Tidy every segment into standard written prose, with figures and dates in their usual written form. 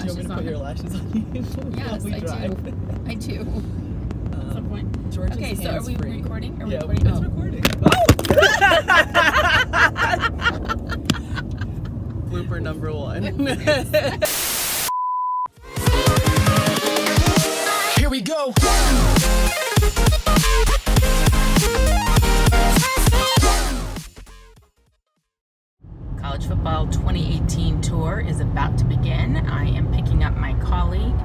lashes you want me to on. put your lashes on you? Yes, while we drive? I do. At some point. George's Okay, so are we hands-free. recording? Are we Yeah, recording? it's recording. Blooper number 1. Here we go. College football 2018 tour is about to begin. I am picking up my colleague,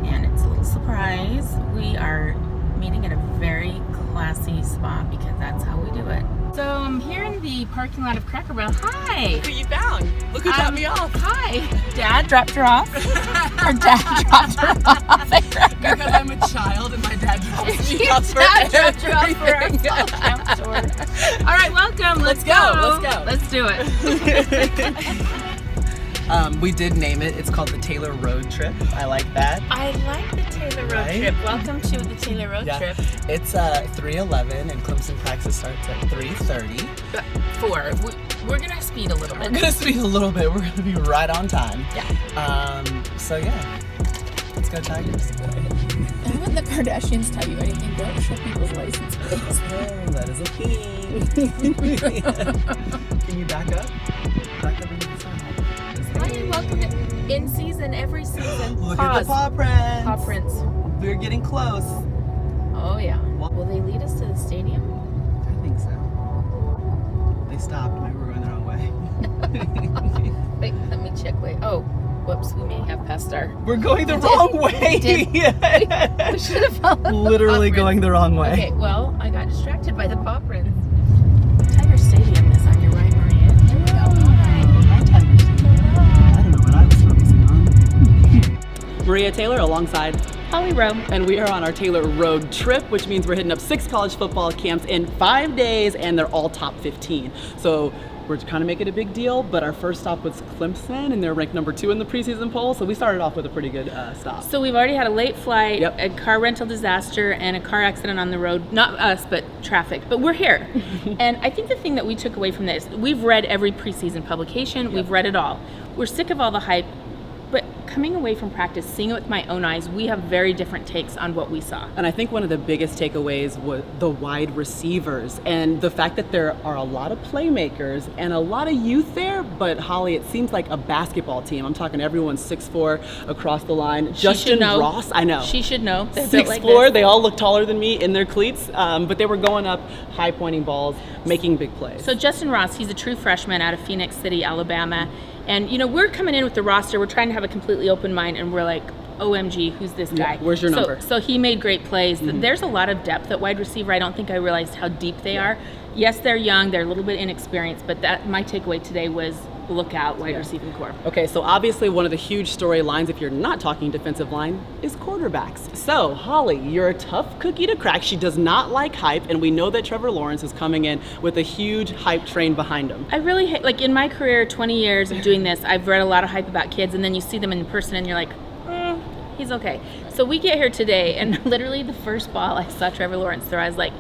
and it's a little surprise. We are meeting at a very classy spot because that's how we do it. So I'm here in the parking lot of Cracker Barrel. Hi! Who you found? Look who dropped me off. Hi! Dad dropped her off. Her dad dropped her off at Cracker Barrel. Because I'm a child and my dad drops me Your off for dad dropped her off for our everything. fall camp tour. All right, welcome. Let's go. Let's do it. We did name it. It's called the Taylor Road Trip. I like that. I like the Taylor Road Right? Trip. Welcome to the Taylor Road Trip. It's 3:11 and Clemson practice starts at 3:30. 4. We're gonna speed a little We're bit. gonna speed a little bit. We're gonna be right on time. Yeah. So yeah, let's go Tigers. And when the Kardashians tell you anything, don't show people's license plates. Oh, that is a theme. Can you back up? Back up into the sun. Hi, welcome to in season, every season. Look at the paw prints. Paw prints. We're getting close. Oh yeah. Will they lead us to the stadium? I think so. They stopped. Maybe we're going the wrong way. Wait, let me check. Wait. Oh, whoops. We may have passed our. We're going the wrong way. We should have followed the Literally paw going the wrong way. Okay, well, I got distracted by the paw prints. Tiger Stadium is on your right, Maria. Here we go. Hi, Tiger Stadium. I don't know what I was focusing on. Maria Taylor alongside Holly Rowe. and we are on our Taylor Road Trip, which means we're hitting up 6 college football camps in 5 days, and they're all top 15. So we're kind of making a big deal, but our first stop was Clemson, and they're ranked number 2 in the preseason poll, so we started off with a pretty good stop. So we've already had a late flight, Yep. a car rental disaster, and a car accident on the road. Not us, but traffic. But we're here. And I think the thing that we took away from this, we've read every preseason publication. We've read it all. We're sick of all the hype. But coming away from practice, seeing it with my own eyes, we have very different takes on what we saw. And I think one of the biggest takeaways was the wide receivers and the fact that there are a lot of playmakers and a lot of youth there. But Holly, it seems like a basketball team. I'm talking everyone's 6'4" across the line. She Justin should know. Ross, I know. She should know. They're built like 6'4", this. they all look taller than me in their cleats, but they were going up high pointing balls, making big plays. So Justin Ross, he's a true freshman out of Phoenix City, Alabama. And, you know, we're coming in with the roster. We're trying to have a completely open mind, and we're like, OMG, who's this guy? Yeah, where's your number? So he made great plays. There's a lot of depth at wide receiver. I don't think I realized how deep they are. Yes, they're young. They're a little bit inexperienced, but that my takeaway today was look out, wide receiving core. Okay, so obviously one of the huge storylines, if you're not talking defensive line, is quarterbacks. So, Holly, you're a tough cookie to crack. She does not like hype, and we know that Trevor Lawrence is coming in with a huge hype train behind him. I really hate, like in my career, 20 years of doing this, I've read a lot of hype about kids, and then you see them in person, and you're like, he's okay. So we get here today, and literally the first ball I saw Trevor Lawrence throw, I was like,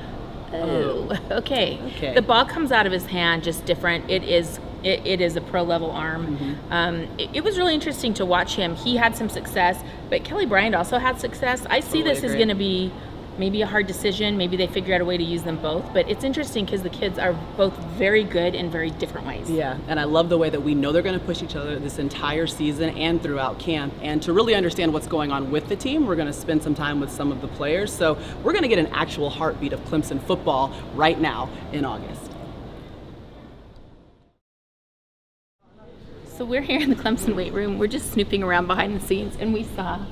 oh, okay. The ball comes out of his hand just different. It is a pro level arm. It was really interesting to watch him. He had some success, but Kelly Bryant also had success. I see this as going to be maybe a hard decision. Maybe they figure out a way to use them both, but it's interesting because the kids are both very good in very different ways. Yeah, and I love the way that we know they're going to push each other this entire season and throughout camp. And to really understand what's going on with the team, we're going to spend some time with some of the players. So we're going to get an actual heartbeat of Clemson football right now in August. So we're here in the Clemson weight room. We're just snooping around behind the scenes, and we saw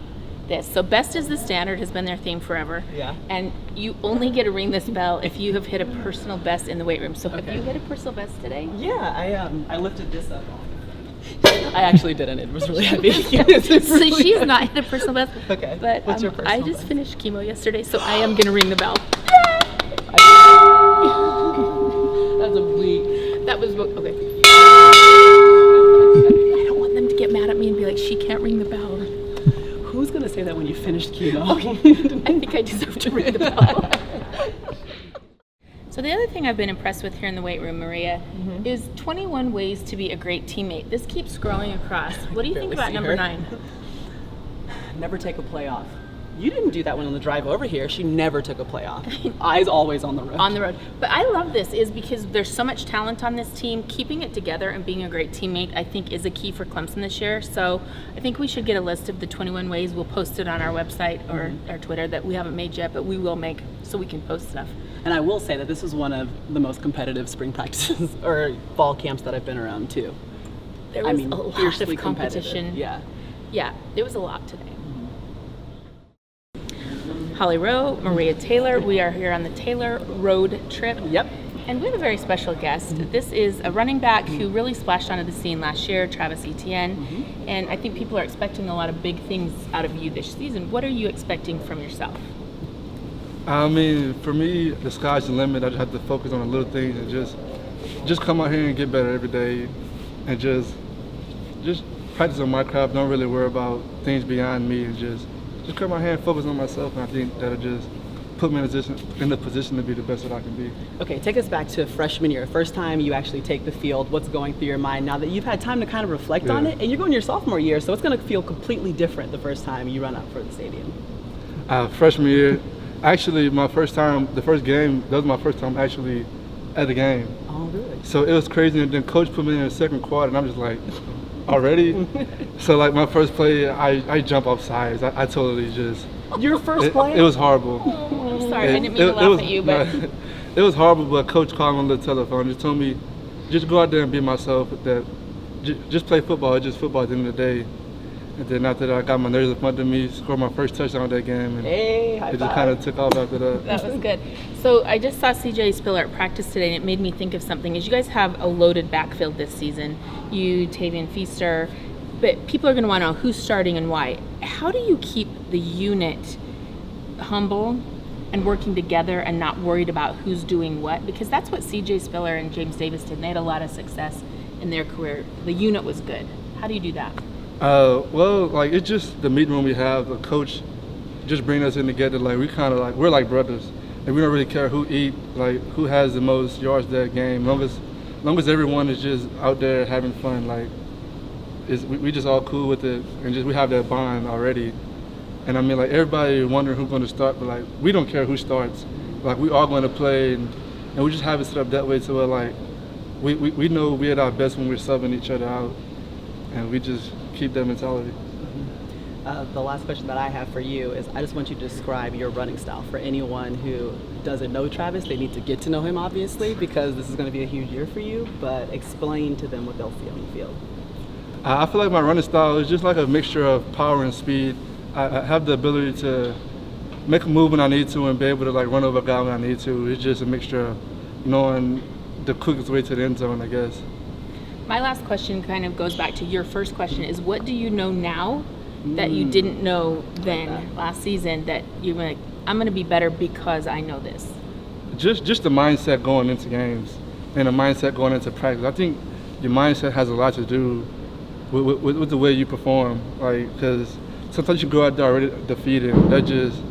this. So best is the standard has been their theme forever. Yeah. And you only get to ring this bell if you have hit a personal best in the weight room. So have you hit a personal best today? Yeah, I lifted this up. I actually didn't. It was really heavy. So she's not hit a personal best. Okay. But What's your I personal just best? finished chemo yesterday, so I am gonna ring the bell. That's a bleep. That was okay. I don't want them to get mad at me and be like, she can't ring the bell. Who's going to say that when you finished keto? I think I deserve to ring the bell. So the other thing I've been impressed with here in the weight room, Maria, is 21 ways to be a great teammate. This keeps scrolling across. What do you think about number 9? never take a play off. You didn't do that one on the drive over here. She never took a play off. Eyes always on the road. On the road. But I love this is because there's so much talent on this team. Keeping it together and being a great teammate, I think, is a key for Clemson this year. So I think we should get a list of the 21 ways. We'll post it on our website or our Twitter that we haven't made yet, but we will make so we can post stuff. And I will say that this is one of the most competitive spring practices or fall camps that I've been around too. There was a lot fiercely of competition. competitive. Yeah. Yeah, there was a lot today. Holly Rowe, Maria Taylor. We are here on the Taylor Road trip. Yep. And we have a very special guest. This is a running back who really splashed onto the scene last year, Travis Etienne. And I think people are expecting a lot of big things out of you this season. What are you expecting from yourself? I mean, for me, the sky's the limit. I just have to focus on the little things and just come out here and get better every day, and just practice on my craft. Don't really worry about things beyond me, and just come out here and focus on myself. And I think that'll just put me in the position to be the best that I can be. Okay, take us back to freshman year. First time you actually take the field. What's going through your mind now that you've had time to kind of reflect on it? And you're going your sophomore year, so it's going to feel completely different the first time you run out for the stadium. Freshman year, actually, the first game, that was my first time actually at the game. Oh, really? So it was crazy, and then coach put me in the second quarter, and I'm just like, already? So like my first play, I jump off sides. I totally just. Your first play? It was horrible. I'm sorry, I didn't mean to laugh at you, but. It was horrible, but coach called me on the telephone, just told me, just go out there and be myself, that just play football, it's just football at the end of the day. And then after that, I got my nerves up under me, scored my first touchdown of that game, and it just kind of took off after that. That was good. So I just saw CJ Spiller at practice today, and it made me think of something. Is you guys have a loaded backfield this season, you, Tavian Feaster, but people are going to want to know who's starting and why. How do you keep the unit humble and working together and not worried about who's doing what? Because that's what CJ Spiller and James Davis did. They had a lot of success in their career. The unit was good. How do you do that? Well, like it's just the meeting room we have. The coach just bring us in together. Like we're like brothers, and we don't really care who who has the most yards that game. Long as everyone is just out there having fun. Like we just all cool with it, and we have that bond already. And I mean, like everybody wondering who's going to start, but like we don't care who starts. Like we all going to play, and we just have it set up that way so like we know we're at our best when we're subbing each other out, and we just keep that mentality. The last question that I have for you is I just want you to describe your running style for anyone who doesn't know Travis. They need to get to know him, obviously, because this is going to be a huge year for you, but explain to them what they'll see on the field. I feel like my running style is just like a mixture of power and speed. I have the ability to make a move when I need to and be able to like run over a guy when I need to. It's just a mixture of knowing the quickest way to the end zone, I guess. My last question kind of goes back to your first question is what do you know now that you didn't know then last season that you're like, I'm going to be better because I know this? Just the mindset going into games and the mindset going into practice. I think your mindset has a lot to do with the way you perform. Like, because sometimes you go out there already defeated. That just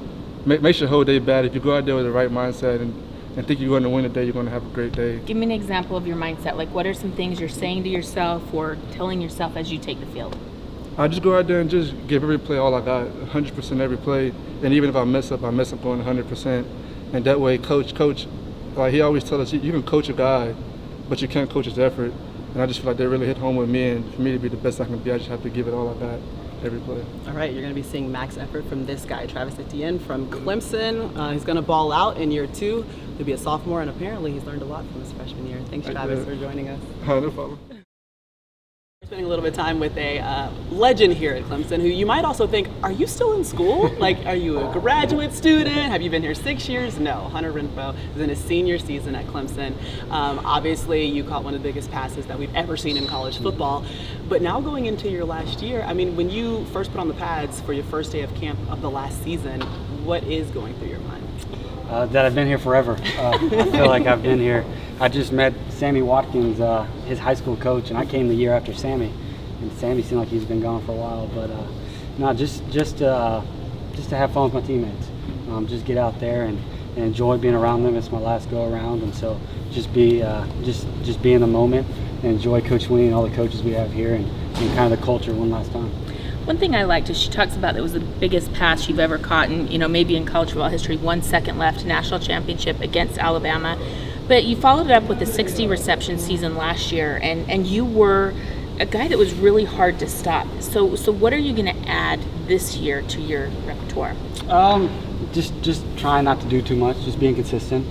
makes your whole day bad. If you go out there with the right mindset and think you're going to win the day, you're going to have a great day. Give me an example of your mindset. Like, what are some things you're saying to yourself or telling yourself as you take the field? I just go out there and just give every play all I got, 100% every play. And even if I mess up going 100%. And that way, coach, like he always tells us, you can coach a guy, but you can't coach his effort. And I just feel like they really hit home with me. And for me to be the best I can be, I just have to give it all I got. Every play. All right, you're going to be seeing max effort from this guy, Travis Etienne from Clemson. He's going to ball out in year 2. He'll be a sophomore, and apparently he's learned a lot from his freshman year. Thanks, Travis, for joining us. No problem. We're spending a little bit of time with a legend here at Clemson who you might also think, are you still in school? Like, are you a graduate student? Have you been here 6 years? No, Hunter Renfrow is in his senior season at Clemson. Obviously, you caught one of the biggest passes that we've ever seen in college football. But now going into your last year, I mean, when you first put on the pads for your first day of camp of the last season, what is going through your mind? That I've been here forever. I feel like I've been here. I just met Sammy Watkins, his high school coach, and I came the year after Sammy. And Sammy seemed like he's been gone for a while, but no, just to have fun with my teammates. Just get out there and enjoy being around them. It's my last go around, and so just be in the moment and enjoy Coach Lee and all the coaches we have here and kind of the culture one last time. One thing I liked is she talks about that was the biggest pass you've ever caught, and maybe in college football history. 1 second left, national championship against Alabama. But you followed it up with a 60 reception season last year, and you were a guy that was really hard to stop. So what are you going to add this year to your repertoire? Just trying not to do too much, just being consistent,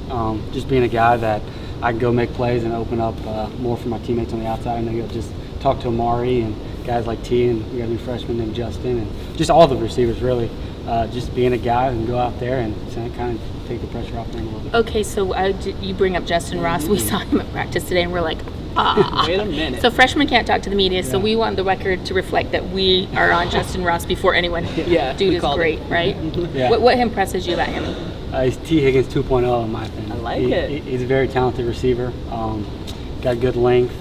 just being a guy that I can go make plays and open up more for my teammates on the outside. I know you'll just talk to Amari and guys like T, and we got a new freshman named Justin, and just all the receivers really. Just being a guy who can go out there and kind of take the pressure off them a little bit. Okay, so you bring up Justin Ross. We saw him at practice today, and we're like, Wait a minute. So freshmen can't talk to the media, so we want the record to reflect that we are on Justin Ross before anyone. Dude is great, right? Yeah. What impresses you about him? He's T. Higgins 2.0 in my opinion. I like it. He's a very talented receiver. Got good length,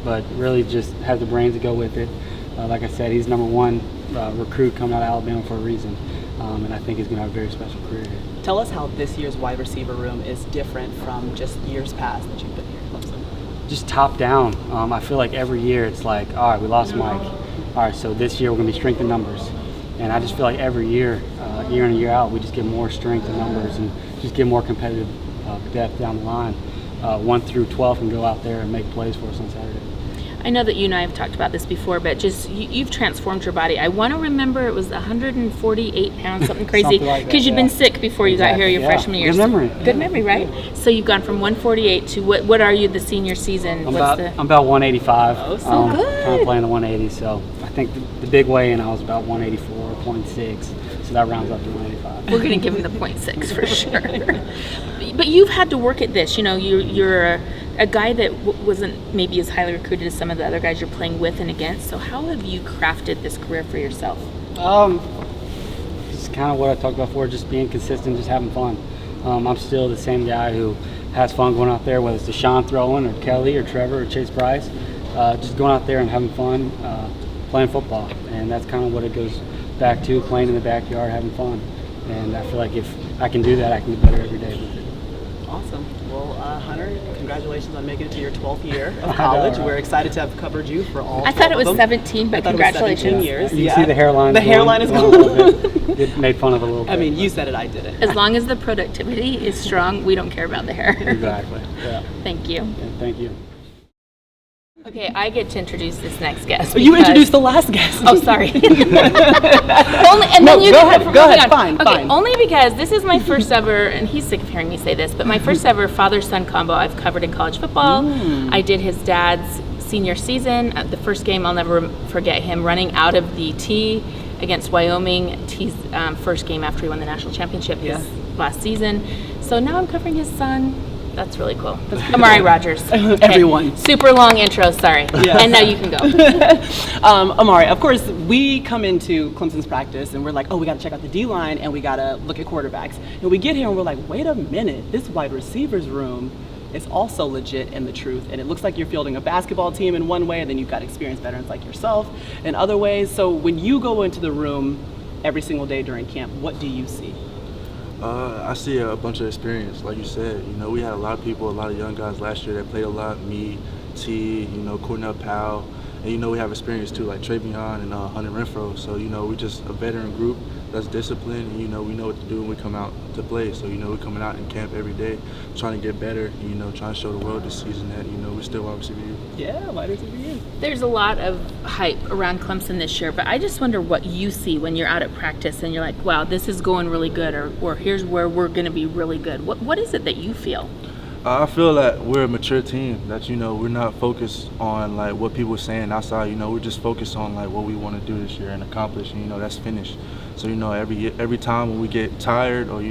but really just has the brains to go with it. Like I said, he's number 1 recruit coming out of Alabama for a reason, and I think he's going to have a very special career here. Tell us how this year's wide receiver room is different from just years past that you've been here at Clemson. Just top down. I feel like every year it's like, all right, we lost Mike. All right, so this year we're going to be strength in numbers. And I just feel like every year, year in and year out, we just get more strength in numbers and just get more competitive depth down the line. 1 through 12 can go out there and make plays for us on Saturday. I know that you and I have talked about this before, but just you've transformed your body. I want to remember it was 148 pounds, something crazy, because you'd been sick before you got here your freshman year. Good memory. Good memory, right? So you've gone from 148 to what are you the senior season? I'm about 185. Oh, so good. Kind of playing the 180, so I think the big weigh-in I was about 184.6, so that rounds up to 185. We're going to give him the 0.6 for sure. But you've had to work at this. You're a guy that wasn't maybe as highly recruited as some of the other guys you're playing with and against. So how have you crafted this career for yourself? It's kind of what I talked about before, just being consistent, just having fun. I'm still the same guy who has fun going out there, whether it's Deshaun throwing or Kelly or Trevor or Chase Price. Just going out there and having fun, playing football. And that's kind of what it goes back to, playing in the backyard, having fun. And I feel like if I can do that, I can get better every day with it. Awesome. Well, Hunter, congratulations on making it to your 12th year of college. We're excited to have covered you for all 12 I thought it was of them. 17, but I thought it was congratulations. 17 years. You see the hairline. The hairline is going. It made fun of it a little bit. I mean, you said it, I did it. As long as the productivity is strong, we don't care about the hair. Exactly. Yeah. Thank you. Yeah, thank you. Okay, I get to introduce this next guest. You because- introduced the last guest. Oh, sorry. Only, and No, then you go can ahead, moving go ahead, on. fine, Okay, fine. only because this is my first ever, and he's sick of hearing me say this, but my first ever father-son combo I've covered in college football. I did his dad's senior season. The first game, I'll never forget him running out of the tee against Wyoming. T's first game after he won the national championship his last season. So now I'm covering his son. That's really cool. Amari Rodgers. Okay. Everyone. Super long intro, sorry. Yeah. And now you can go. Amari, of course, we come into Clemson's practice and we're like, oh, we got to check out the D-line and we got to look at quarterbacks. And we get here and we're like, wait a minute, this wide receivers room is also legit and the truth. And it looks like you're fielding a basketball team in one way, and then you've got experienced veterans like yourself in other ways. So when you go into the room every single day during camp, what do you see? I see a bunch of experience, like you said. We had a lot of people, a lot of young guys last year that played a lot. Me, T, Cornell Powell, and we have experience too, like Travion and Hunter Renfrow. So we just a veteran group that's disciplined, and we know what to do when we come out to play. So we're coming out in camp every day, trying to get better. Trying to show the world this season that we're still wide receiver. Yeah, wide receiver you. There's a lot of hype around Clemson this year, but I just wonder what you see when you're out at practice and you're like, wow, this is going really good, or here's where we're going to be really good. What is it that you feel? I feel that we're a mature team, that, we're not focused on, like, what people are saying outside. We're just focused on, like, what we want to do this year and accomplish, and, that's finished. So, every time when we get tired or,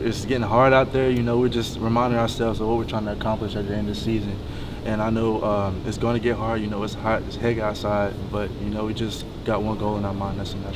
it's getting hard out there, we're just reminding ourselves of what we're trying to accomplish at the end of the season. And I know it's going to get hard. It's hot as heck outside, but we just got one goal in our mind. That's enough.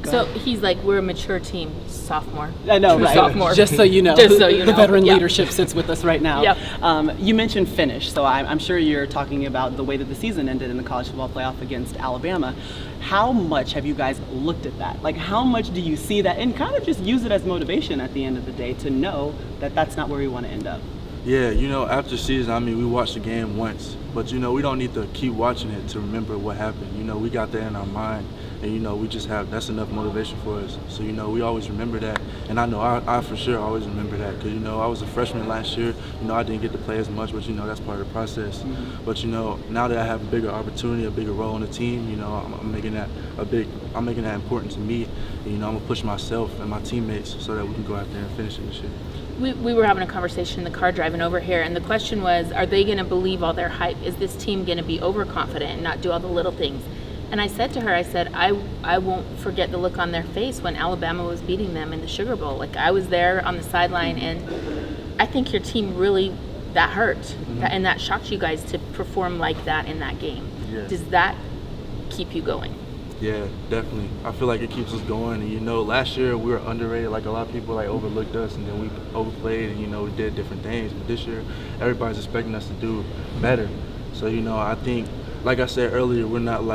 So he's like, we're a mature team, sophomore. I know, True right? Sophomore. Just so you know, Just so you the know. veteran Yeah. leadership sits with us right now. Yep. You mentioned finish, so I'm sure you're talking about the way that the season ended in the college football playoff against Alabama. How much have you guys looked at that? Like, how much do you see that, and kind of just use it as motivation at the end of the day to know that that's not where we want to end up? Yeah, after season, I mean, we watched the game once, but we don't need to keep watching it to remember what happened. We got that in our mind, and we just that's enough motivation for us. So we always remember that, and I know I for sure always remember that because I was a freshman last year. I didn't get to play as much, but that's part of the process. Mm-hmm. But now that I have a bigger opportunity, a bigger role on the team, I'm making that important to me. And, I'm gonna push myself and my teammates so that we can go out there and finish it this year. We were having a conversation in the car driving over here, and the question was, are they going to believe all their hype? Is this team going to be overconfident and not do all the little things? And I said to her, I won't forget the look on their face when Alabama was beating them in the Sugar Bowl. Like, I was there on the sideline, and I think your team really, that hurt. And that shocked you guys to perform like that in that game. Yeah. Does that keep you going? Yeah, definitely. I feel like it keeps us going. And last year we were underrated. Like, a lot of people overlooked us, and then we overplayed, and we did different things. But this year, everybody's expecting us to do better. So I think, like I said earlier, we're not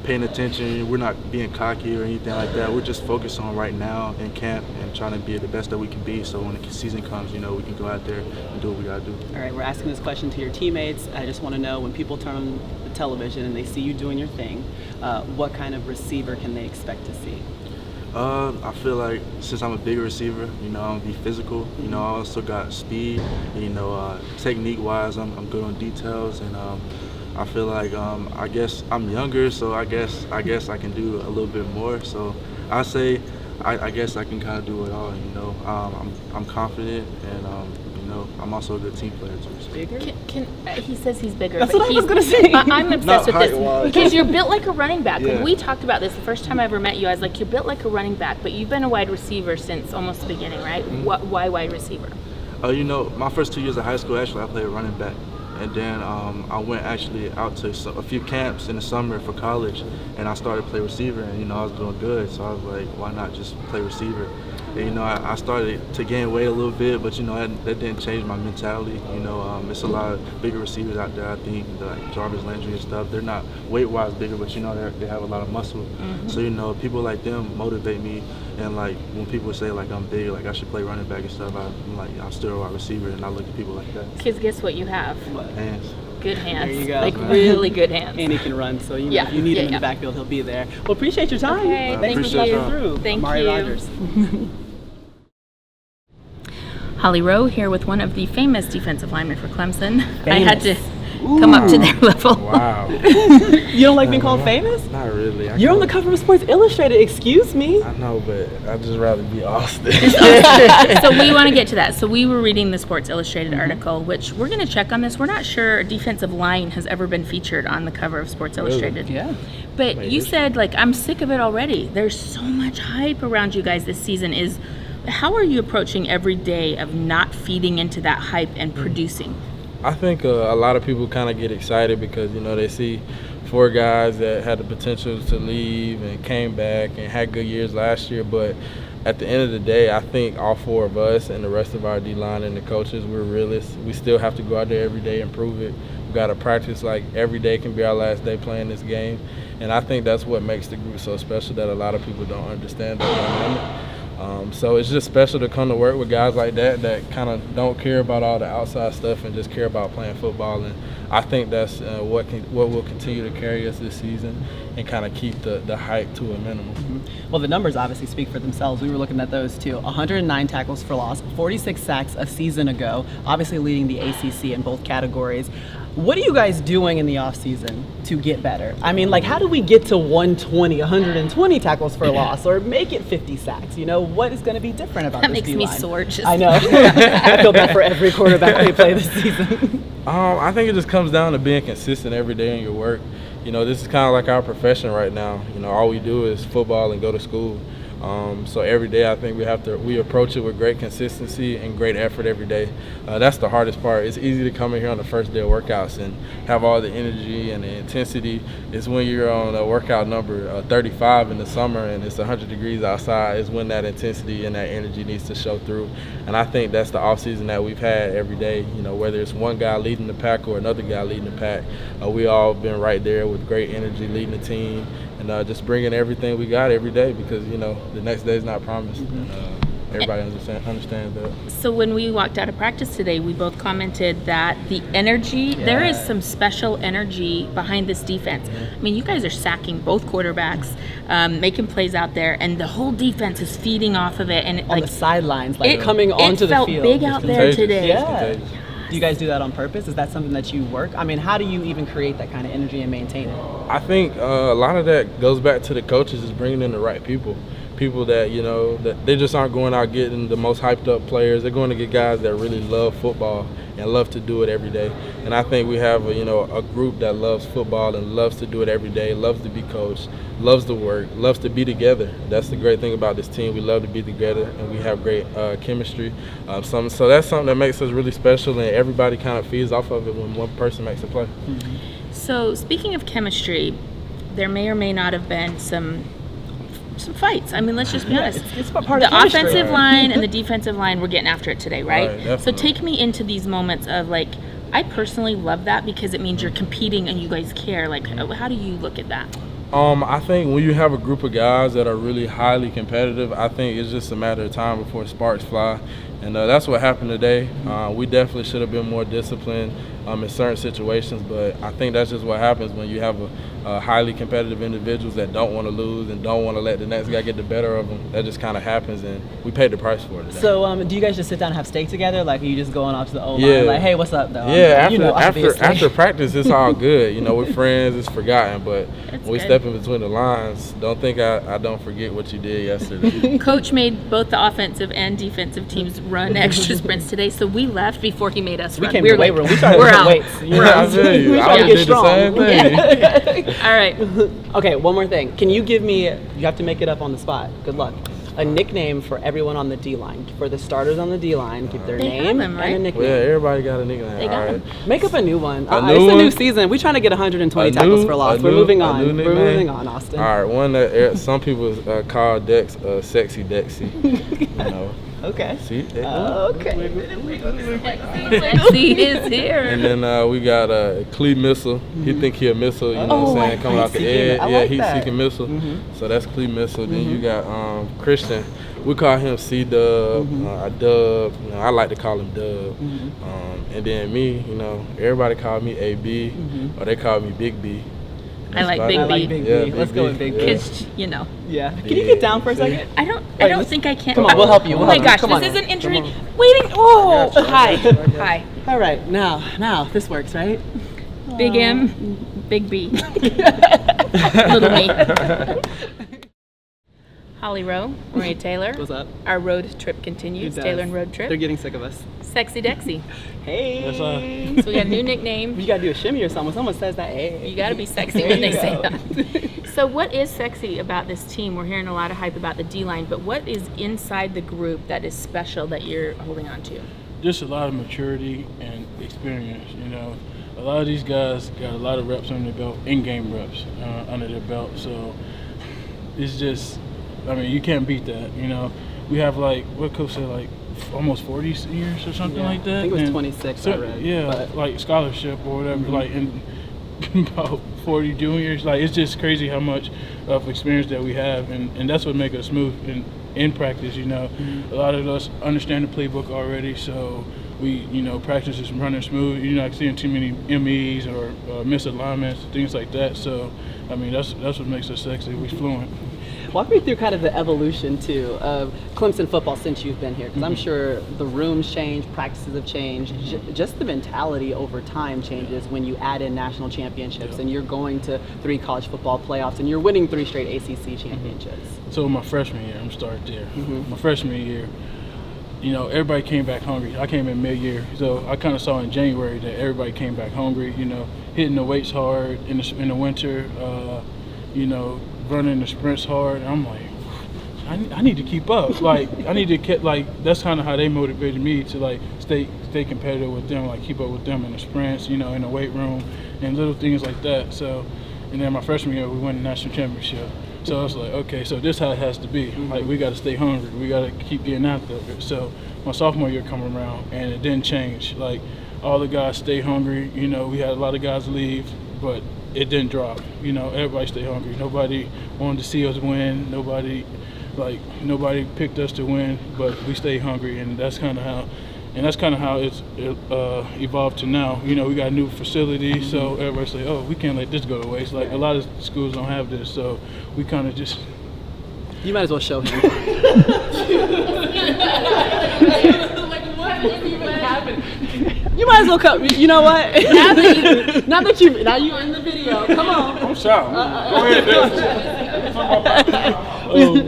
paying attention. We're not being cocky or anything like that. We're just focused on right now in camp and trying to be the best that we can be. So when the season comes, we can go out there and do what we gotta do. All right, we're asking this question to your teammates. I just want to know, when people turn on the television and they see you doing your thing, what kind of receiver can they expect to see? I feel like since I'm a bigger receiver, I'm gonna be physical. I also got speed. Technique-wise, I'm good on details, and I feel like I guess I'm younger, so I guess I can do a little bit more. So I say I guess I can kind of do it all. I'm confident, and I'm also a good team player too. So. Bigger? He says he's bigger. That's but what I was gonna say. I'm obsessed with this height-wise. because you're built like a running back. Yeah. When we talked about this the first time I ever met you, I was like, you're built like a running back, but you've been a wide receiver since almost the beginning, right? Why wide receiver? My first 2 years of high school, actually, I played running back. And then I went actually out to a few camps in the summer for college, and I started to play receiver, and I was doing good, so I was like, why not just play receiver? And I started to gain weight a little bit, but that didn't change my mentality. It's a lot of bigger receivers out there. I think like Jarvis Landry and stuff. They're not weight-wise bigger, but they have a lot of muscle. Mm-hmm. So people like them motivate me. And like when people say like I'm big, like I should play running back and stuff, I'm like I'm still a wide receiver, and I look at people like that. Kids, guess what you have? Hands. Good hands. There you go. Like really good hands. And he can run, so Yeah. if you need him in Yeah. the backfield, he'll be there. Well, appreciate your time. Okay, Thanks for appreciate coming y'all. through. Thank Amari you. Rodgers. Holly Rowe here with one of the famous defensive linemen for Clemson. I had to come up to their level. Wow. You don't like being called famous? Not really. You're on the cover of Sports Illustrated. Excuse me. I know, but I'd just rather be Austin. So we want to get to that. So we were reading the Sports Illustrated article, which we're going to check on this. We're not sure a defensive line has ever been featured on the cover of Sports Illustrated. Yeah. But you said, I'm sick of it already. There's so much hype around you guys this season. How are you approaching every day of not feeding into that hype and producing? I think a lot of people kind of get excited because, they see 4 guys that had the potential to leave and came back and had good years last year. But at the end of the day, I think all 4 of us and the rest of our D-line and the coaches, we're realists. We still have to go out there every day and prove it. We've got to practice like every day can be our last day playing this game. And I think that's what makes the group so special that a lot of people don't understand that dynamic. So it's just special to come to work with guys like that kind of don't care about all the outside stuff and just care about playing football. And I think that's what will continue to carry us this season and kind of keep the hype to a minimum. Mm-hmm. Well, the numbers obviously speak for themselves. We were looking at those too. 109 tackles for loss, 46 sacks a season ago, obviously leading the ACC in both categories. What are you guys doing in the offseason to get better? I mean, how do we get to 120 tackles for loss or make it 50 sacks? What is going to be different about That this makes me D-line? sore. I know. I feel bad for every quarterback they play this season. I think it just comes down to being consistent every day in your work. This is kind of like our profession right now. All we do is football and go to school. So every day I think we approach it with great consistency and great effort every day. That's the hardest part. It's easy to come in here on the first day of workouts and have all the energy and the intensity. It's when you're on a workout number 35 in the summer and it's 100 degrees outside is when that intensity and that energy needs to show through. And I think that's the off season that we've had every day. Whether it's one guy leading the pack or another guy leading the pack, we all been right there with great energy leading the team. And just bringing everything we got every day because, the next day is not promised. everybody understands that. So when we walked out of practice today, we both commented that the energy, there is some special energy behind this defense. I mean, you guys are sacking both quarterbacks, making plays out there, and the whole defense is feeding off of it. And On the sidelines, like coming onto it the felt field. big out there contagious. today. It's Yeah. contagious. Do you guys do that on purpose? Is that something that you work? I mean, how do you even create that kind of energy and maintain it? I think a lot of that goes back to the coaches is bringing in the right people that, you know, that they just aren't going out getting the most hyped up players. They're going to get guys that really love football and love to do it every day. And I think we have a group that loves football and loves to do it every day, loves to be coached, loves to work, loves to be together. That's the great thing about this team. We love to be together, and we have great chemistry. So that's something that makes us really special, and everybody kind of feeds off of it when one person makes a play. So speaking of chemistry, there may or may not have been some fights. I mean, let's just be honest. It's part of The chemistry. offensive line and the defensive line were getting after it today, right? Right, So definitely. take me into these moments of like, I personally love that because it means you're competing and you guys care. Like, how do you look at that? I think when you have a group of guys that are really highly competitive, I think it's just a matter of time before sparks fly. And that's what happened today. We definitely should have been more disciplined in certain situations, but I think that's just what happens when you have a highly competitive individuals that don't want to lose and don't want to let the next guy get the better of them. That just kind of happens, and we paid the price for it today. So, do you guys just sit down and have steak together? Like, are you just going off to the O-line? Yeah. Like, hey, what's up, though? Yeah, obviously. after practice, it's all good. You know, we're friends, it's forgotten. But That's when we good. step in between the lines, don't think I don't forget what you did yesterday. Coach made both the offensive and defensive teams run extra sprints today, so we left before he made us We run. came We to were the weight like, room. We started we're lifting out. weights. You We're know? out. I feel you. We I trying to did get the strong. same thing. All right. Okay, one more thing. Can you give me, you have to make it up on the spot. Good luck. A nickname for everyone on the D-line. For the starters on the D-line, keep their They name have them, right? and a Well, nickname. yeah, everybody got a nickname. They got all right. them. Make up a new one. new it's a new one? season. We're trying to get 120 A tackles new- for loss. a We're new- moving a on. new We're nickname? moving on, Austin. All right, one that some people call Dex Sexy Dexy. You know, Okay. see? Okay. Sexy is here. And then we got Clee Missile. He think he a missile, you know what I'm saying, coming he's off the seeking edge. it. I Yeah, like he's that. seeking missile. So that's Clee Missile. Then you got Christian. We call him C-Dub, Dub. You know, I like to call him Dub. And then me, you know, everybody call me AB, or they call me Big B. I like That's Big I about B. like Big Yeah, B. Big Let's go B. with Big B. Yeah. Because, you know, Yeah. Can you get down for a second? I don't think I can. Come on, we'll help you. Oh We'll my help you. gosh, Come this on. is an injury. Waiting. Oh, hi. Hi. All right, now this works, right? Big M, Big B. Little me. Holly Rowe, Maria Taylor. What's up? Our road trip continues. It does. Taylor and road trip. They're getting sick of us. Sexy Dexy. Hey. So we got a new nickname. You gotta do a shimmy or something. When someone says that, hey. You got to be sexy There when they you say go. that. So what is sexy about this team? We're hearing a lot of hype about the D-line, but what is inside the group that is special that you're holding on to? Just a lot of maturity and experience. You know, a lot of these guys got a lot of reps under their belt, in-game reps under their belt. So it's just, I mean, you can't beat that. You know, we have like what coach said, like almost 40 years or something like that. I think it was And 26. so- I read. yeah, but- like scholarship or whatever. Like in about 40 juniors. Like it's just crazy how much of experience that we have, and that's what makes us smooth in practice. You know, a lot of us understand the playbook already, so we practice is running smooth. You're not seeing too many MEs or misalignments, things like that. So I mean that's what makes us sexy. We're fluent. Walk me through kind of the evolution, too, of Clemson football since you've been here. Because I'm sure the rooms change, practices have changed. Just the mentality over time changes when you add in national championships and you're going to 3 college football playoffs and you're winning 3 straight ACC championships. So my freshman year, I'm starting there. My freshman year, everybody came back hungry. I came in mid-year, so I kind of saw in January that everybody came back hungry. Hitting the weights hard in the winter. Running the sprints hard. And I'm like, I need to keep up. Like I need to keep that's kind of how they motivated me to like stay competitive with them, like keep up with them in the sprints, in the weight room and little things like that. So, and then my freshman year we won the national championship. So I was like, okay, so this how it has to be. Like we got to stay hungry. We got to keep getting out there. So my sophomore year come around and it didn't change. Like all the guys stay hungry. We had a lot of guys leave, but it didn't drop. Everybody stayed hungry. Nobody wanted to see us win. Nobody like nobody picked us to win, but we stay hungry, and that's kind of how it's evolved to now. You know, we got a new facility, so everybody's like, oh, we can't let this go to waste. Like a lot of schools don't have this, so we kind of just. You might as well show him. You might as well come. You know what? Now you're in the video. Come on. I'm sorry. Go ahead.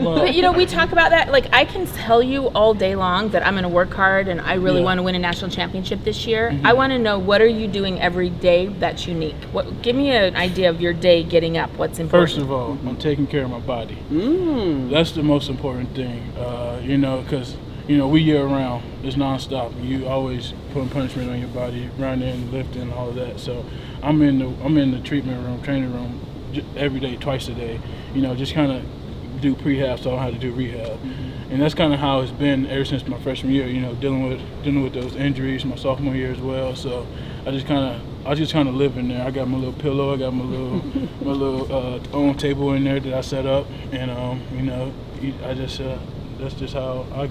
But you know, we talk about that. Like, I can tell you all day long that I'm going to work hard and I really want to win a national championship this year. I want to know, what are you doing every day that's unique? Give me an idea of your day getting up. What's important? First of all, I'm taking care of my body. That's the most important thing. You know, because we year round. It's nonstop. You always putting punishment on your body, running, lifting, all of that. So I'm in the treatment room, training room, every day, twice a day. You know, just kind of do prehab, so I don't have to do rehab. And that's kind of how it's been ever since my freshman year. You know, dealing with those injuries my sophomore year as well. So I just kind of live in there. I got my little pillow. I got my little own table in there that I set up, and you know, I just. That's just how I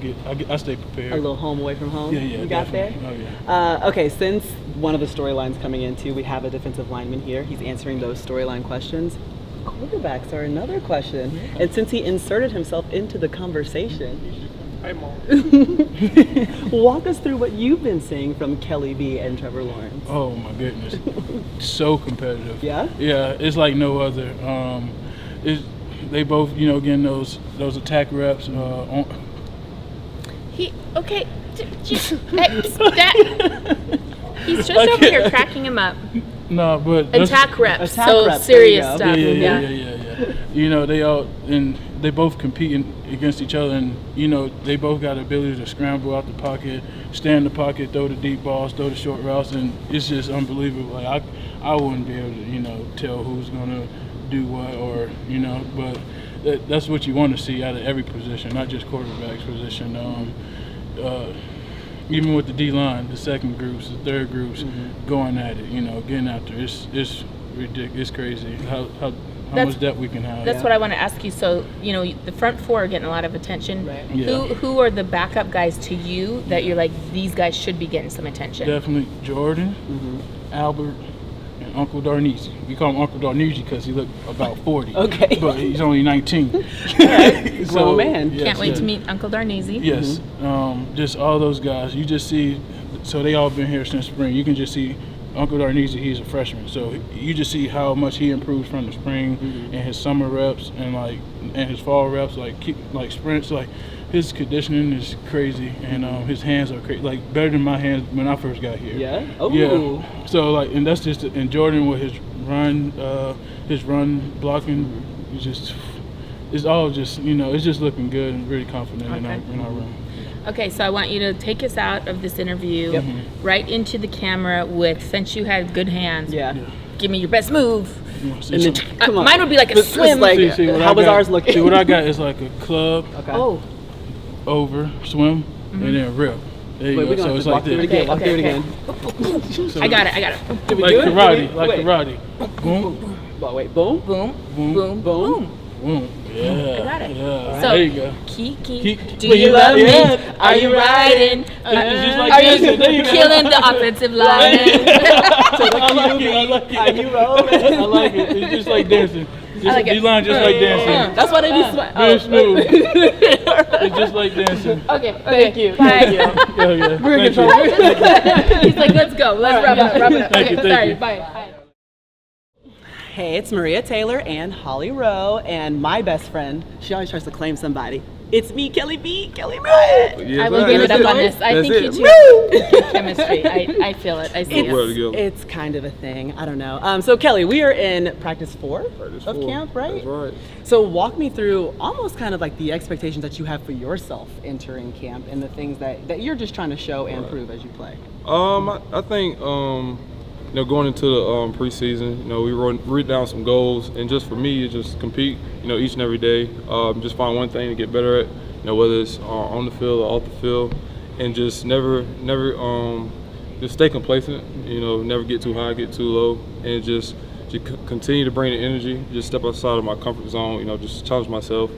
stay prepared. A little home away from home? Yeah. You got there? Oh, yeah. Okay, since one of the storylines coming into, we have a defensive lineman here. He's answering those storyline questions. Quarterbacks are another question. Yeah. And since he inserted himself into the conversation, Hi, Mom. walk us through what you've been seeing from Kelly B and Trevor Lawrence. Oh, my goodness. So competitive. Yeah? Yeah, it's like no other. They both, you know, getting those attack reps. He's just over here cracking him up. No, but Attack reps. Attack So reps, serious there stuff. Yeah. You know, they both competing against each other, and you know, they both got the ability to scramble out the pocket, stay in the pocket, throw the deep balls, throw the short routes, and it's just unbelievable. Like I wouldn't be able to, you know, tell who's gonna do what, or you know, but that's what you want to see out of every position, not just quarterback's position. Even with the D-line, the second groups, the third groups, going at it, you know, getting after it. It's ridiculous. It's crazy how much depth we can have. That's what I want to ask you. So, you know, the front four are getting a lot of attention. Right. Yeah. Who are the backup guys to you that you're like, these guys should be getting some attention? Definitely Jordan, Albert, and Uncle Darnese. We call him Uncle Darnese because he looked about 40. Okay. But he's only 19. Grown man. Yes, Can't wait to meet Uncle Darnese. Yes. Just all those guys. You just see, so they all been here since spring. You can just see Uncle Darnese, he's a freshman. So you just see how much he improves from the spring and his summer reps and his fall reps, like sprints. Like his conditioning is crazy, and his hands are crazy, like better than my hands when I first got here. Yeah? Oh. Yeah. So and that's just, and Jordan with his run blocking, it's all just, you know, it's just looking good and really confident in our room. Okay, so I want you to take us out of this interview right into the camera with, since you had good hands, give me your best move. And then, come on. Mine would be like a swim. How was ours looking? See, what I got is like a club, over, swim, and then rip. There you go. So it's like this. Walk through it again. I got it. Did we like do it? karate, Wait. Boom, Wait, boom? Boom, boom, boom, boom. boom. Yeah. I got it. Yeah. So, there you go. Kiki, do Well, you love me? yeah. Are you riding? It's just like Are dancing. There you you go. killing the offensive line? I like it. Are you rolling? I like it. It's just like dancing. like it. These lines just like dancing. That's why they be Very smooth. It's just like dancing. Okay, Thank you. Bye. Yeah. We're in Thank you. control. He's like, let's go. Let's wrap it up. Thank you, Okay, thank sorry. you. Bye. Hey, it's Maria Taylor and Holly Rowe, and my best friend. She always tries to claim somebody. It's me, Kelly B. Kelly Rowe. Yes, I will sir. give it That's up on it. this. I That's think you it. two have good chemistry. I feel it. I see Well it. together. It's kind of a thing. I don't know. So, Kelly, we are in practice 4 of camp, right? That's right. So, walk me through almost kind of like the expectations that you have for yourself entering camp and the things that you're just trying to show and prove as you play. I think you know, going into the preseason, you know, we wrote down some goals, and just for me, it's just compete, you know, each and every day. Just find one thing to get better at, you know, whether it's on the field or off the field, and just never just stay complacent. You know, never get too high, get too low, and just continue to bring the energy. Just step outside of my comfort zone. You know, just challenge myself,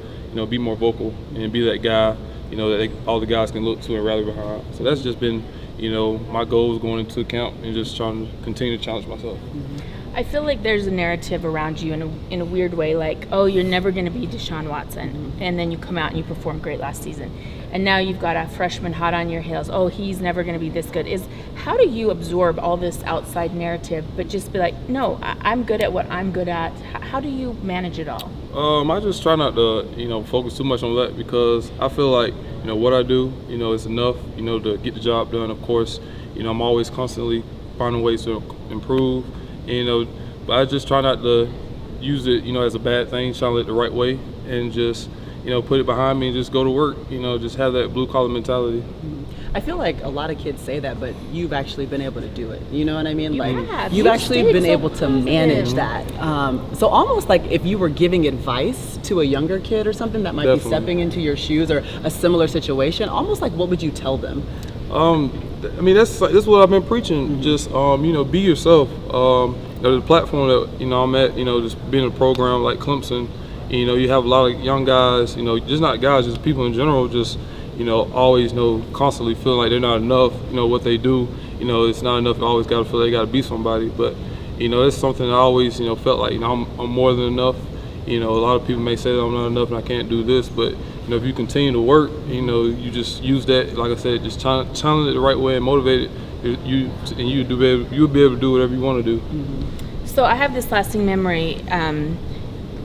be more vocal and be that guy, that all the guys can look to and rally behind. So that's just been, my goals going into camp and just trying to continue to challenge myself. I feel like there's a narrative around you in a weird way, like, oh, you're never going to be Deshaun Watson, and then you come out and you perform great last season, and now you've got a freshman hot on your heels. Oh, he's never going to be this good. How do you absorb all this outside narrative, but just be like, no, I'm good at what I'm good at? How do you manage it all? I just try not to, focus too much on that, because I feel like, what I do, is enough, to get the job done. Of course, I'm always constantly finding ways to improve. But I just try not to use it, as a bad thing, try to let it the right way, and just, put it behind me and just go to work, just have that blue collar mentality. I feel like a lot of kids say that, but you've actually been able to do it. You know what I mean? You've You've actually stayed been so able to manage that. So almost like if you were giving advice to a younger kid or something that might be stepping into your shoes or a similar situation, almost like what would you tell them? That's what I've been preaching. Just be yourself. The platform that I'm at, just being a program like Clemson, you have a lot of young guys, just not guys, just people in general, just always constantly feeling like they're not enough. What they do, it's not enough. You always got to feel they got to be somebody. But it's something I always felt like I'm more than enough. A lot of people may say that I'm not enough and I can't do this, but if you continue to work, you just use that, like I said, just challenge it the right way and motivate it. You'll be able to do whatever you want to do. So I have this lasting memory.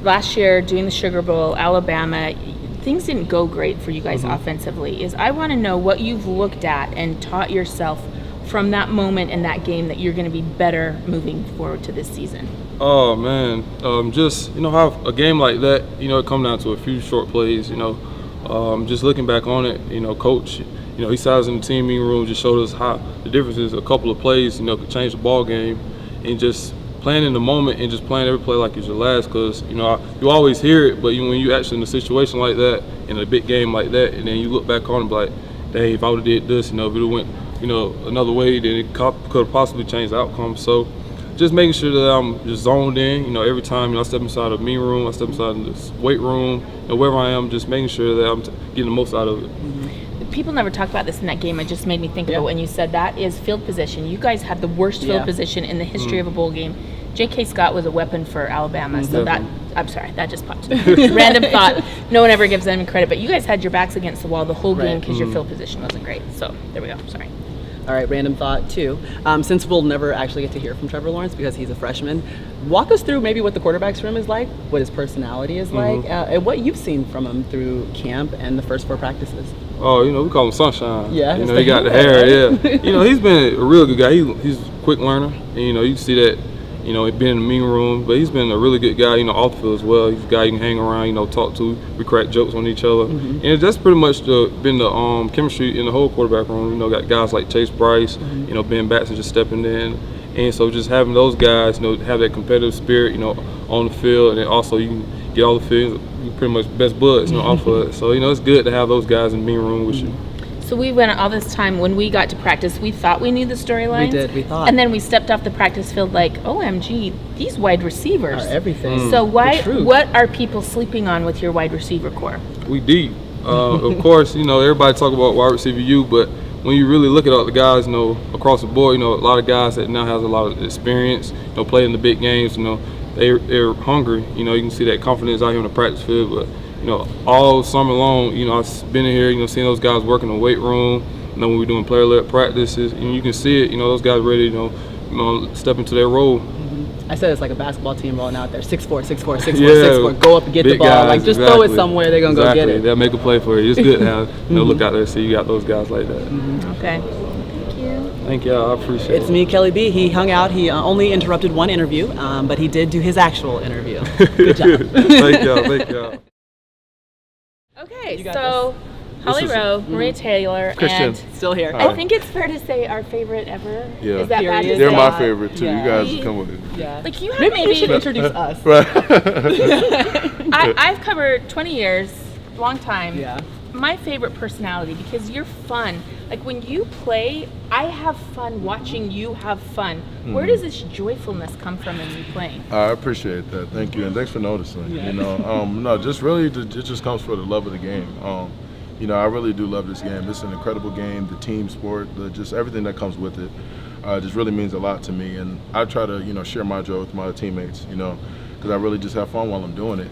Last year, doing the Sugar Bowl, Alabama, things didn't go great for you guys offensively. I want to know what you've looked at and taught yourself from that moment in that game that you're going to be better moving forward to this season. Oh man, just how a game like that, it come down to a few short plays. Just looking back on it, coach, he sat us in the team meeting room, just showed us how the difference is a couple of plays, could change the ball game, and just playing in the moment and just playing every play like it's your last. Because you always hear it, but when you actually in a situation like that, in a big game like that, and then you look back on it and be like, dang, if I would have did this, if it went, another way, then it could have possibly changed the outcome. So just making sure that I'm just zoned in, every time I step inside a meeting room, I step inside this weight room, wherever I am, just making sure that I'm getting the most out of it. People never talk about this in that game. It just made me think about when you said that, is field position. You guys had the worst field position in the history of a bowl game. J.K. Scott was a weapon for Alabama, so I'm sorry, that just popped in. Random thought. No one ever gives them credit, but you guys had your backs against the wall the whole game because your field position wasn't great. So there we go. Sorry. All right, random thought too. Since we'll never actually get to hear from Trevor Lawrence because he's a freshman, walk us through maybe what the quarterback's room is like, what his personality is like, and what you've seen from him through camp and the first 4 practices. Oh, we call him Sunshine. Yeah. He got the hair, he's been a real good guy. He's a quick learner, and, you see that, being in the meeting room, but he's been a really good guy, off the field as well. He's a guy you can hang around, talk to. We crack jokes on each other. And that's pretty much been the chemistry in the whole quarterback room. Got guys like Chase Bryce, Ben Batson just stepping in. And so just having those guys, have that competitive spirit, on the field, and then also you can get all the feelings, pretty much best buds, off of it. So, it's good to have those guys in the meeting room with you. So we went all this time, when we got to practice, we thought we knew the storylines. We did, we thought. And then we stepped off the practice field like, OMG, these wide receivers. Are everything. So what are people sleeping on with your wide receiver core? We deep. Of course, everybody talk about wide receiver but when you really look at all the guys, across the board, a lot of guys that now has a lot of experience, play in the big games, they're hungry. You can see that confidence out here on the practice field, but all summer long, I've been in here, seeing those guys working in the weight room, when we're doing player-led practices, and you can see it, those guys ready, step into their role. I said it's like a basketball team rolling out there, 6'4", 6'4", 6'4", 6'4", go up and get the ball, guys, just throw it somewhere, they're gonna go get it. They'll make a play for you. It's good to have, look out there and see you got those guys like that. Okay. Thank you. Thank y'all. I appreciate it. It's me, Kelly B. He hung out. He only interrupted one interview, but he did do his actual interview. Good job. Thank y'all. Okay, so Holly Rowe, Maria Taylor, Christian. and Still here. I think it's fair to say our favorite ever. Yeah. Is that bad to They're say? my favorite too. Yeah. You guys come with it. Yeah. Like you have Maybe you should maybe introduce us. I've covered 20 years, long time. Yeah. My favorite personality, because you're fun. Like when you play, I have fun watching you have fun. Where does this joyfulness come from in you playing? I appreciate that. Thank you, and thanks for noticing. You know, no, just really, it just comes for the love of the game. You know, I really do love this game. It's an incredible game. The team sport, just everything that comes with it, just really means a lot to me. And I try to, you know, share my joy with my teammates. You know, because I really just have fun while I'm doing it.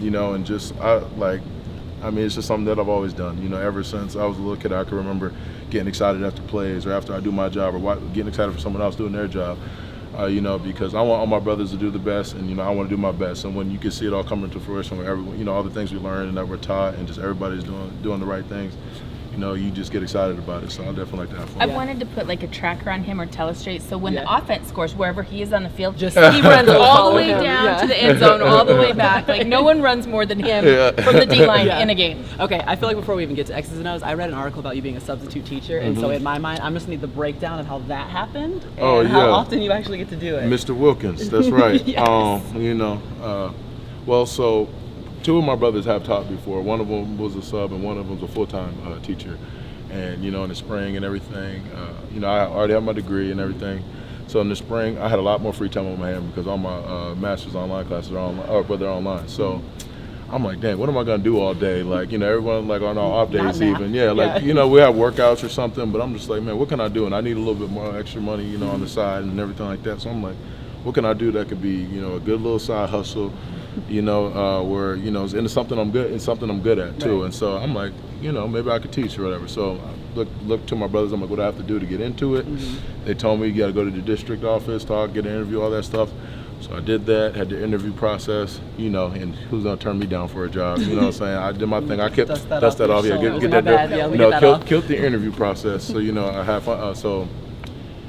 You know, and just I mean, it's just something that I've always done. You know, ever since I was a little kid, I can remember getting excited after plays or after I do my job or getting excited for someone else doing their job. You know, because I want all my brothers to do the best, and you know, I want to do my best. And when you can see it all coming to fruition, with everyone, you know, all the things we learned and that we're taught, and just everybody's doing the right things, you know, you just get excited about it. So I definitely like to have fun. I wanted to put like a tracker on him or telestrate, so when the offense scores, wherever he is on the field, Just he runs all the way him. down to the end zone, all the way back. Like no one runs more than him from the D line in a game. Okay, I feel like before we even get to X's and O's, I read an article about you being a substitute teacher, and so in my mind, I'm just need the breakdown of how that happened and how often you actually get to do it. Mr. Wilkins, that's right. Yes. You know, well, so two of my brothers have taught before. One of them was a sub, and one of them was a full-time teacher. And you know, in the spring and everything, you know, I already have my degree and everything. So in the spring, I had a lot more free time on my hand because all my master's online classes are online, but they're online. So I'm like, dang, what am I gonna do all day? Like, you know, everyone like on our off days even, you know, we have workouts or something. But I'm just like, man, what can I do? And I need a little bit more extra money, you know, on the side and everything like that. So I'm like, what can I do that could be, you know, a good little side hustle, you know, where, you know, it's into something I'm good, it's something I'm good at too. Right. And so I'm like, you know, maybe I could teach or whatever. So I look to my brothers, I'm like, what do I have to do to get into it? They told me you got to go to the district office, talk, get an interview, all that stuff. So I did that, had the interview process, you know, and who's gonna turn me down for a job? You know what I'm saying? I did my thing. I kept dust that off. Yeah, get that done. No, killed the interview process. So you know, I had fun.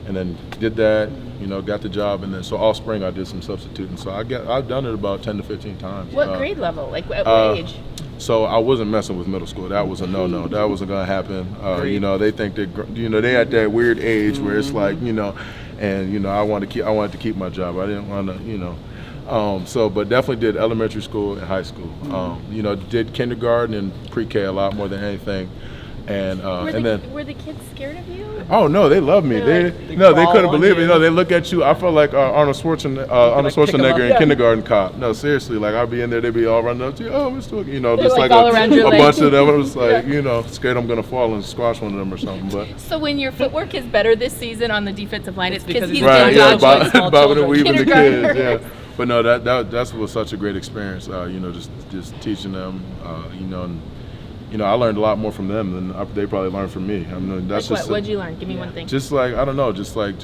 And then did that. You know, got the job, and then so all spring I did some substituting. So I've done it about 10 to 15 times. What grade level? Like at what age? So I wasn't messing with middle school. That was a no-no. That wasn't gonna happen. You know, they think that, you know, they at that weird age where it's like, you know, and you know, I wanted to keep my job. I didn't want to, you know. So, but definitely did elementary school and high school. You know, did kindergarten and pre-K a lot more than anything. And were the kids scared of you? Oh no, they love me. They couldn't believe it. You know, they look at you. I felt like Arnold Schwarzenegger in Kindergarten Cop. No, seriously, like I'd be in there, they'd be all running up to you. Oh, Mr. You know, just like a bunch of them. I was like, you know, scared I'm gonna fall and squash one of them or something. But so when your footwork is better this season on the defensive line, it's because he's bobbing and weaving the kids. Yeah. But no, that was such a great experience. You know, just teaching them. You know. And, you know, I learned a lot more from them than they probably learned from me. I mean, that's like what'd you learn? Give me one thing. Just like, I don't know, just like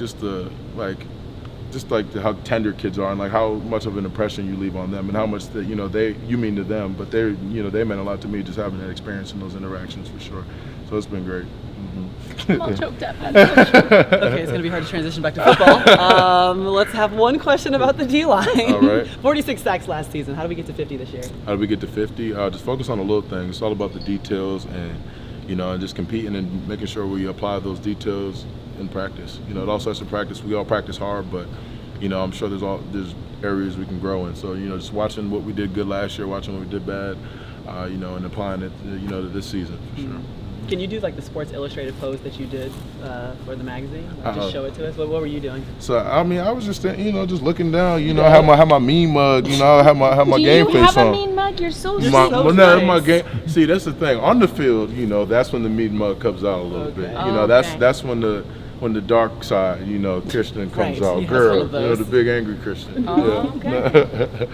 how tender kids are and like how much of an impression you leave on them and how much that, you know, you mean to them, but they meant a lot to me just having that experience and those interactions for sure. So it's been great. I'm all choked up. Okay, it's going to be hard to transition back to football. Let's have one question about the D-line. All right. 46 sacks last season. How do we get to 50 this year? How do we get to 50? Just focus on the little things. It's all about the details and, you know, and just competing and making sure we apply those details in practice. You know, it all starts in practice. We all practice hard, but, you know, I'm sure there's areas we can grow in. So, you know, just watching what we did good last year, watching what we did bad, you know, and applying it, you know, to this season for sure. Can you do like the Sports Illustrated pose that you did for the magazine? Like, just show it to us. What were you doing? So I mean, I was just, you know, just looking down. You know, I have my mean mug. You know, I have my game face on. Do you have a mean mug? You're so sweet. No, my game. See, that's the thing. On the field, you know, that's when the mean mug comes out a little bit. You know, that's when the dark side, you know, Christian comes out. Girl, you know, the big angry Christian. Okay.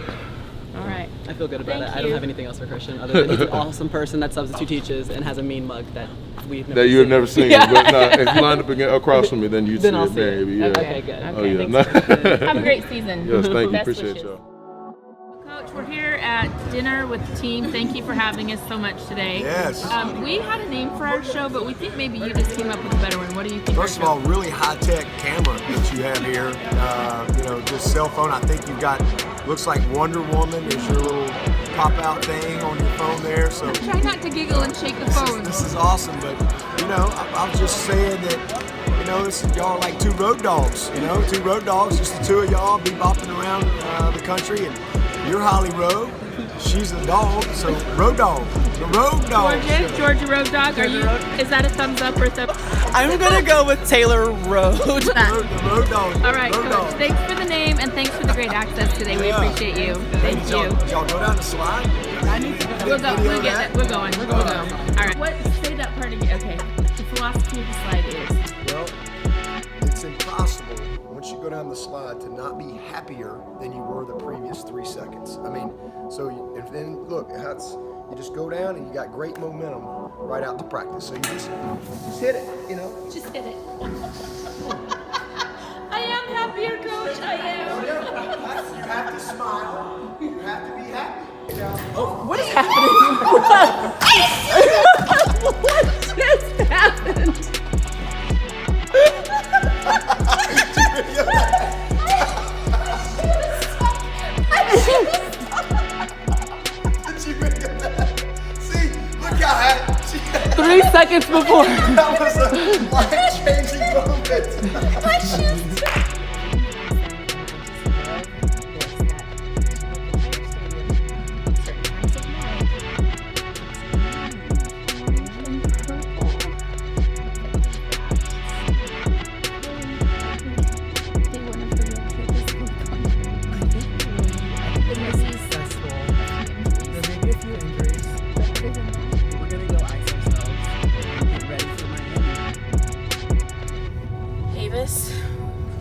All right. I feel good about it. I don't have anything else for Christian other than he's an awesome person that substitute teaches and has a mean mug that we've never seen. That you have never seen. But no, if you lined up across from me, then you'd see I'll it, maybe. Yeah. Okay, good. Okay, yeah. Have a great season. Yes, thank you. Best Appreciate wishes. y'all. Coach, we're here at dinner with the team. Thank you for having us so much today. Yes. We had a name for our show, but we think maybe you just came up with a better one. What do you think? First of all, really high-tech camera that you have here. You know, just cell phone. I think you've got, looks like Wonder Woman is your little pop-out thing on your phone there. So Try not to giggle and shake the phone. This is awesome, but you know, I was just saying that, you know, y'all are like two road dogs. You know, two road dogs, just the two of y'all be bopping around the country, and you're Holly Rowe. she's the dog, so Road Dog. The Road Dog. Georgia Road Dog, is that a thumbs up or thumbs? I'm gonna go with Taylor Road. The Road Dog. All right, Road Coach. Dog. Thanks for the name and thanks for the great access today. We Yeah. appreciate you. Thank Y'all, you. y'all go down the slide. We'll go. We'll get it. We're going. We'll go. All right. What? Say that part again. Okay. The philosophy of the slide is. Well, it's impossible once you go down the slide to not be happier than you were the previous 3 seconds. I mean, and then look, you just go down and you got great momentum right out to practice. So you just hit it, you know. Just hit it. I am happier, Coach. I am. You have to smile. You have to be happy. What is happening? What just happened? See, look how happy she 3 seconds before. That was a life-changing moment. My shoes.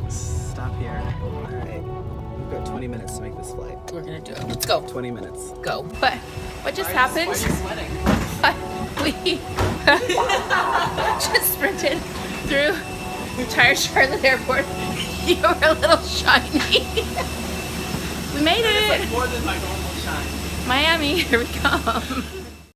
Stop here. All right. We've got 20 minutes to make this flight. We're gonna do it. Let's go. 20 minutes. Go. What just happened? Why are you sweating? We just sprinted through entire Charlotte Airport. You were a little shiny. We made it. More than my normal shine. Miami, here we come.